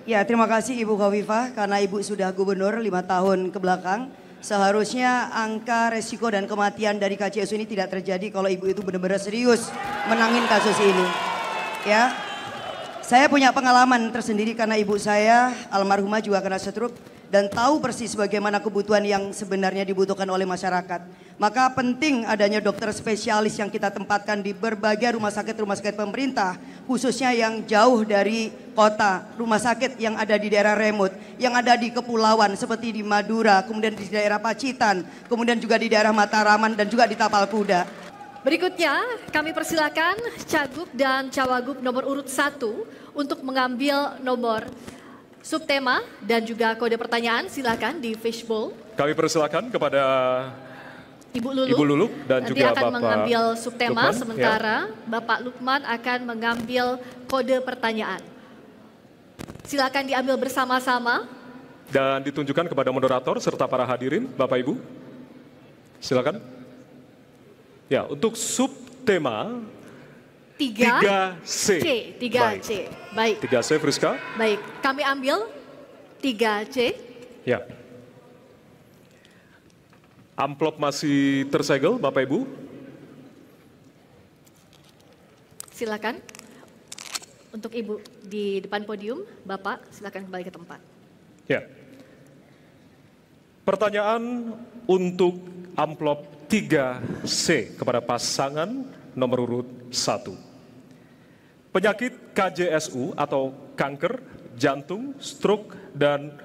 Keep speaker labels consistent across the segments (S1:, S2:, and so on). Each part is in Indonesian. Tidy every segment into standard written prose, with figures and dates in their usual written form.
S1: Ya, terima kasih Ibu Khofifah karena Ibu sudah gubernur 5 tahun ke belakang. Seharusnya angka resiko dan kematian dari KCSU ini tidak terjadi kalau Ibu itu benar-benar serius menangin kasus ini. Ya, saya punya pengalaman tersendiri karena ibu saya almarhumah juga kena stroke dan tahu persis bagaimana kebutuhan yang sebenarnya dibutuhkan oleh masyarakat. Maka penting adanya dokter spesialis yang kita tempatkan di berbagai rumah sakit pemerintah, khususnya yang jauh dari kota, rumah sakit yang ada di daerah remote, yang ada di kepulauan seperti di Madura, kemudian di daerah Pacitan, kemudian juga di daerah Mataraman dan juga di Tapal Kuda.
S2: Berikutnya kami persilakan Cagup dan Cawagup nomor urut 1 untuk mengambil nomor subtema dan juga kode pertanyaan. Silakan di fishbowl.
S3: Kami persilakan kepada
S2: Ibu Lulu
S3: dan
S2: nanti
S3: juga
S2: akan
S3: Bapak
S2: mengambil subtema,
S3: Lukman,
S2: sementara Bapak Lukman akan mengambil kode pertanyaan. Silakan diambil bersama-sama.
S3: Dan ditunjukkan kepada moderator serta para hadirin, Bapak Ibu. Silakan. Ya, untuk subtema 3C.
S2: 3C. Baik.
S3: 3C, Friska.
S2: Baik, kami ambil 3C.
S3: Ya. Amplop masih tersegel, Bapak Ibu.
S2: Silakan. Untuk Ibu di depan podium, Bapak silakan kembali ke tempat.
S3: Ya. Pertanyaan untuk amplop 3C kepada pasangan nomor urut 1. Penyakit KJSU atau kanker, jantung, stroke, dan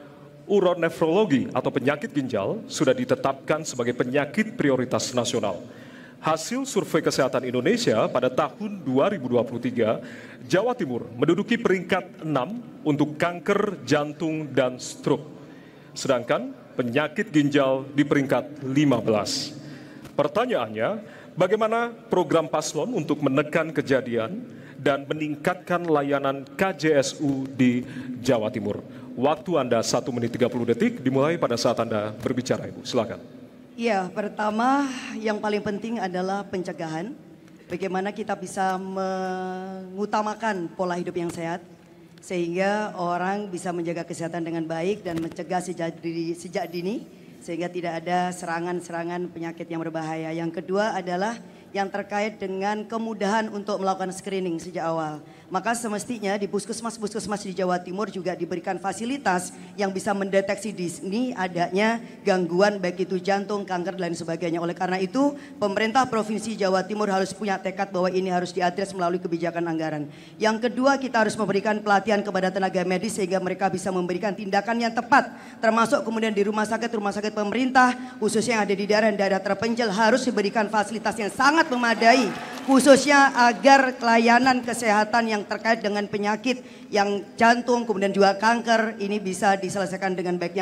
S3: uronefrologi atau penyakit ginjal sudah ditetapkan sebagai penyakit prioritas nasional. Hasil survei kesehatan Indonesia pada tahun 2023, Jawa Timur menduduki peringkat 6 untuk kanker, jantung, dan stroke. Sedangkan penyakit ginjal di peringkat 15. Pertanyaannya, bagaimana program paslon untuk menekan kejadian dan meningkatkan layanan KJSU di Jawa Timur? Waktu Anda 1 menit 30 detik dimulai pada saat Anda berbicara, Ibu. Silakan.
S1: Ya, pertama yang paling penting adalah pencegahan. Bagaimana kita bisa mengutamakan pola hidup yang sehat sehingga orang bisa menjaga kesehatan dengan baik dan mencegah sejak dini sehingga tidak ada serangan-serangan penyakit yang berbahaya. Yang kedua adalah yang terkait dengan kemudahan untuk melakukan screening sejak awal. Maka semestinya di puskesmas-puskesmas di Jawa Timur juga diberikan fasilitas yang bisa mendeteksi di sini adanya gangguan baik itu jantung, kanker dan lain sebagainya. Oleh karena itu pemerintah Provinsi Jawa Timur harus punya tekad bahwa ini harus diadres melalui kebijakan anggaran. Yang kedua, kita harus memberikan pelatihan kepada tenaga medis sehingga mereka bisa memberikan tindakan yang tepat. Termasuk kemudian di rumah sakit pemerintah khususnya yang ada di daerah-daerah terpencil harus diberikan fasilitas yang sangat memadai, khususnya agar layanan kesehatan yang terkait dengan penyakit yang jantung kemudian juga kanker ini bisa diselesaikan dengan baik.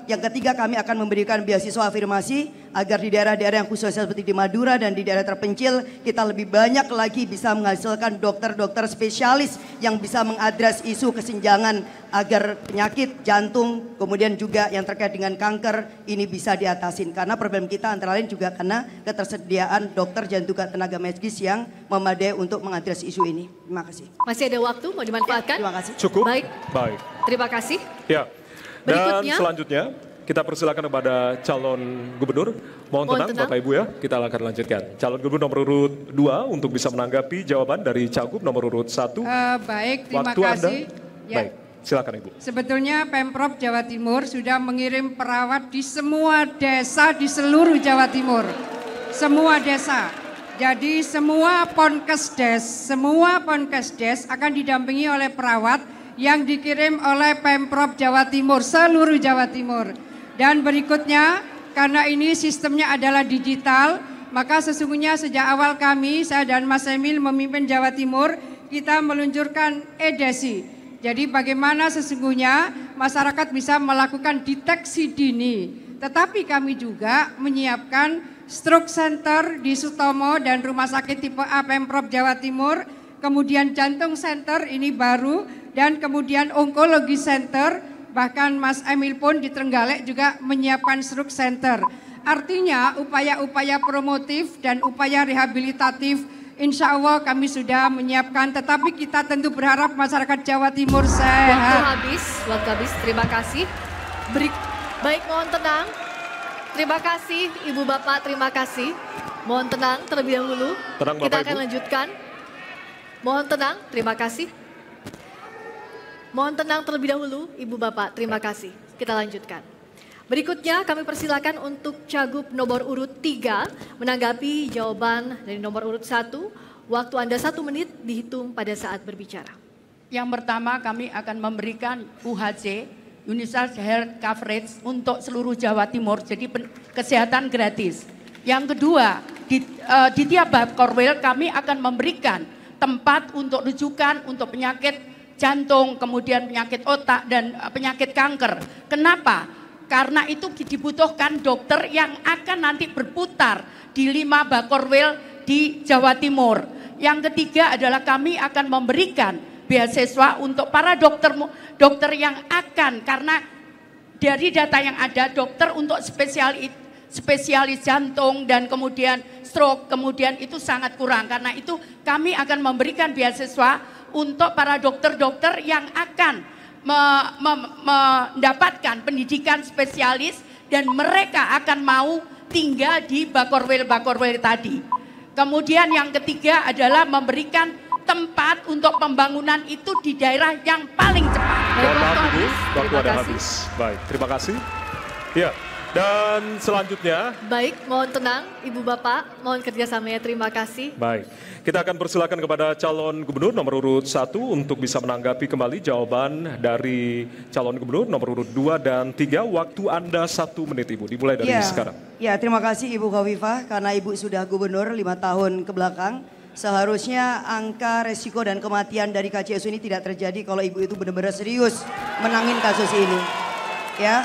S1: Yang ketiga kami akan memberikan beasiswa afirmasi agar di daerah-daerah yang khususnya seperti di Madura dan di daerah terpencil kita lebih banyak lagi bisa menghasilkan dokter-dokter spesialis yang bisa mengadres isu kesenjangan agar penyakit jantung kemudian juga yang terkait dengan kanker ini bisa diatasin. Karena problem kita antara lain juga karena ketersediaan dokter dan juga tenaga medis yang memadai untuk mengadres isu ini. Terima kasih.
S2: Masih ada waktu, mau dimanfaatkan?
S1: Terima kasih.
S3: Cukup?
S2: Baik.
S3: Baik.
S2: Terima kasih.
S3: Ya. Dan
S2: Berikutnya,
S3: selanjutnya kita persilakan kepada calon gubernur. Mohon tenang Bapak Ibu ya, kita akan lanjutkan. Calon gubernur nomor urut 2 untuk bisa menanggapi jawaban dari Cagup nomor urut 1.
S4: Baik, terima
S3: Waktu
S4: kasih.
S3: Anda, baik, silakan Ibu.
S4: Sebetulnya Pemprov Jawa Timur sudah mengirim perawat di semua desa di seluruh Jawa Timur. Semua desa. Jadi semua ponkesdes akan didampingi oleh perawat yang dikirim oleh Pemprov Jawa Timur, seluruh Jawa Timur. Dan berikutnya, karena ini sistemnya adalah digital, maka sesungguhnya sejak awal kami, saya dan Mas Emil memimpin Jawa Timur, kita meluncurkan e-Desi. Jadi bagaimana sesungguhnya masyarakat bisa melakukan deteksi dini. Tetapi kami juga menyiapkan stroke center di Sutomo dan rumah sakit tipe A Pemprov Jawa Timur, kemudian jantung center ini baru, dan kemudian onkologi center, bahkan Mas Emil pun di Trenggalek juga menyiapkan stroke center. Artinya upaya-upaya promotif dan upaya rehabilitatif Insya Allah kami sudah menyiapkan, tetapi kita tentu berharap masyarakat Jawa Timur
S2: Waktu
S4: sehat.
S2: habis. Terima kasih. Baik, mohon tenang. Terima kasih Ibu Bapak, terima kasih. Mohon tenang terlebih dahulu.
S3: Tenang, Bapak,
S2: Kita akan
S3: Ibu.
S2: lanjutkan. Mohon tenang, terima kasih. Mohon tenang terlebih dahulu Ibu Bapak, terima kasih. Kita lanjutkan. Berikutnya kami persilakan untuk Cagup nomor urut 3 menanggapi jawaban dari nomor urut 1. Waktu Anda 1 menit dihitung pada saat berbicara.
S5: Yang pertama kami akan memberikan UHC, Universal Health Coverage untuk seluruh Jawa Timur, jadi kesehatan gratis. Yang kedua, di tiap Bakorwil kami akan memberikan tempat untuk rujukan untuk penyakit jantung, kemudian penyakit otak dan penyakit kanker. Kenapa? Karena itu dibutuhkan dokter yang akan nanti berputar di 5 Bakorwil di Jawa Timur. Yang ketiga adalah kami akan memberikan beasiswa untuk para dokter yang akan, karena dari data yang ada dokter untuk spesialis jantung dan kemudian stroke kemudian itu sangat kurang. Karena itu kami akan memberikan beasiswa untuk para dokter-dokter yang akan mendapatkan pendidikan spesialis dan mereka akan mau tinggal di Bakorwil tadi. Kemudian yang ketiga adalah memberikan tempat untuk pembangunan itu di daerah yang paling cepat.
S3: Mohon maaf Ibu, waktu
S2: Terima
S3: ada
S2: kasih.
S3: habis. Baik, terima kasih. Ya, dan selanjutnya,
S2: Baik, mohon tenang Ibu Bapak, mohon kerjasamanya, terima kasih.
S3: baik, kita akan persilakan kepada calon gubernur nomor urut 1 untuk bisa menanggapi kembali jawaban dari calon gubernur nomor urut 2 dan 3. Waktu Anda 1 menit Ibu, dimulai dari sekarang.
S1: Ya, terima kasih Ibu Khofifah karena Ibu sudah gubernur 5 tahun ke belakang. Seharusnya angka resiko dan kematian dari KCSU ini tidak terjadi kalau Ibu itu benar-benar serius menangin kasus ini. Ya,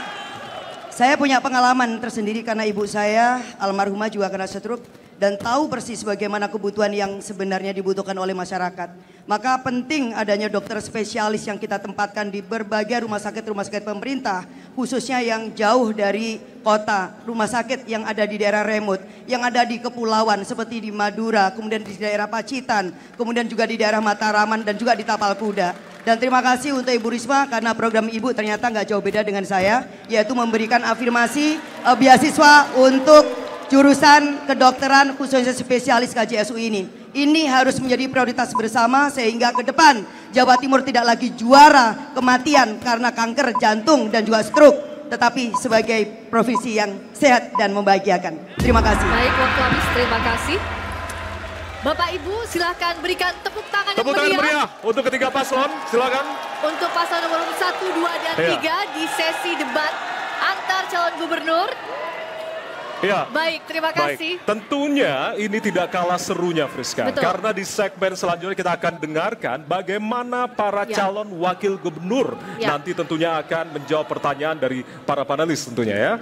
S1: saya punya pengalaman tersendiri karena ibu saya almarhumah juga kena stroke dan tahu persis bagaimana kebutuhan yang sebenarnya dibutuhkan oleh masyarakat. Maka penting adanya dokter spesialis yang kita tempatkan di berbagai rumah sakit pemerintah, khususnya yang jauh dari kota, rumah sakit yang ada di daerah remote, yang ada di kepulauan seperti di Madura, kemudian di daerah Pacitan, kemudian juga di daerah Mataraman dan juga di Tapal Kuda. Dan terima kasih untuk Ibu Risma karena program Ibu ternyata nggak jauh beda dengan saya, yaitu memberikan afirmasi beasiswa untuk jurusan kedokteran khususnya spesialis KJSU ini. Ini harus menjadi prioritas bersama sehingga ke depan Jawa Timur tidak lagi juara kematian karena kanker jantung dan juga stroke, tetapi sebagai provinsi yang sehat dan membahagiakan. Terima kasih.
S2: Baik, waktu habis, terima kasih. Bapak Ibu silahkan berikan tepuk tangan
S3: Tepuk tangan
S2: yang meriah
S3: meriah untuk ketiga paslon, silakan.
S2: untuk paslon nomor 1, 2, dan
S3: Iya.
S2: 3 di sesi debat antar calon gubernur.
S3: Ya.
S2: Baik, terima kasih.
S3: Baik, tentunya ini tidak kalah serunya Friska.
S2: Betul.
S3: Karena di segmen selanjutnya kita akan dengarkan bagaimana para
S2: Ya.
S3: calon wakil gubernur
S2: Ya.
S3: nanti tentunya akan menjawab pertanyaan dari para panelis tentunya ya.